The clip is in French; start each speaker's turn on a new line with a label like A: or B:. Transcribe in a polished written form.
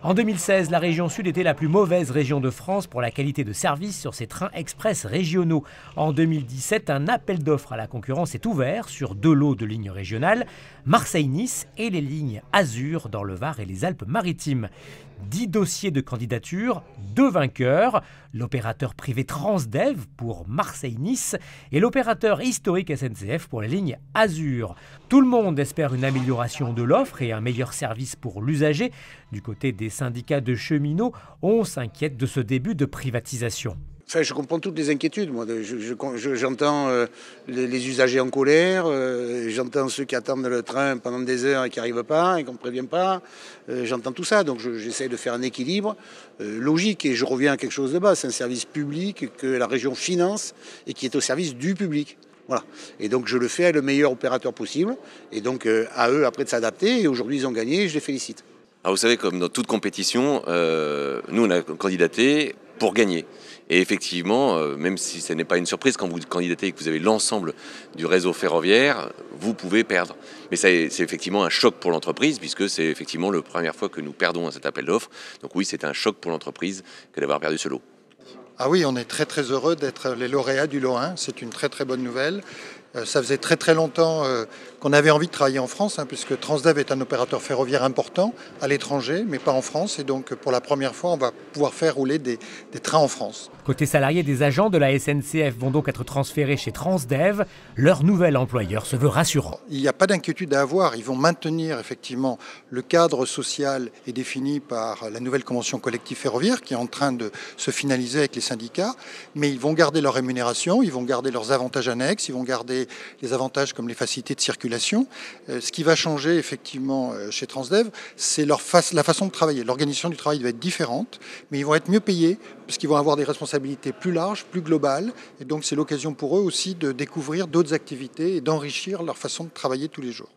A: En 2016, la région Sud était la plus mauvaise région de France pour la qualité de service sur ses trains express régionaux. En 2017, un appel d'offres à la concurrence est ouvert sur 2 lots de lignes régionales, Marseille-Nice et les lignes Azur dans le Var et les Alpes-Maritimes. 10 dossiers de candidature, 2 vainqueurs, l'opérateur privé Transdev pour Marseille-Nice et l'opérateur historique SNCF pour les lignes Azur. Tout le monde espère une amélioration de l'offre et un meilleur service pour l'usager. Du côté des syndicats de cheminots, on s'inquiète de ce début de privatisation.
B: Enfin, je comprends toutes les inquiétudes. Moi, j'entends les usagers en colère, j'entends ceux qui attendent le train pendant des heures et qui n'arrivent pas et qu'on ne prévient pas. J'entends tout ça, donc j'essaie de faire un équilibre logique et je reviens à quelque chose de bas. C'est un service public que la région finance et qui est au service du public. Voilà. Et donc je le fais à le meilleur opérateur possible et donc à eux après de s'adapter. Et aujourd'hui ils ont gagné et je les félicite.
C: Alors vous savez, comme dans toute compétition, nous on a candidaté pour gagner. Et effectivement, même si ce n'est pas une surprise, quand vous candidatez et que vous avez l'ensemble du réseau ferroviaire, vous pouvez perdre. Mais c'est effectivement un choc pour l'entreprise, puisque c'est effectivement la première fois que nous perdons à cet appel d'offres. Donc oui, c'est un choc pour l'entreprise que d'avoir perdu ce lot.
D: Ah oui, on est très très heureux d'être les lauréats du lot 1, c'est une très très bonne nouvelle. Ça faisait très très longtemps qu'on avait envie de travailler en France, puisque Transdev est un opérateur ferroviaire important à l'étranger, mais pas en France. Et donc pour la première fois, on va pouvoir faire rouler des trains en France.
A: Côté salariés, des agents de la SNCF vont donc être transférés chez Transdev. Leur nouvel employeur se veut rassurant.
D: Il n'y a pas d'inquiétude à avoir. Ils vont maintenir effectivement le cadre social est défini par la nouvelle convention collective ferroviaire qui est en train de se finaliser avec les syndicats. Mais ils vont garder leur rémunération, ils vont garder leurs avantages annexes, ils vont garder les avantages comme les facilités de circulation. Ce qui va changer effectivement chez Transdev, c'est la façon de travailler. L'organisation du travail va être différente, mais ils vont être mieux payés parce qu'ils vont avoir des responsabilités plus larges, plus globales. Et donc c'est l'occasion pour eux aussi de découvrir d'autres activités et d'enrichir leur façon de travailler tous les jours.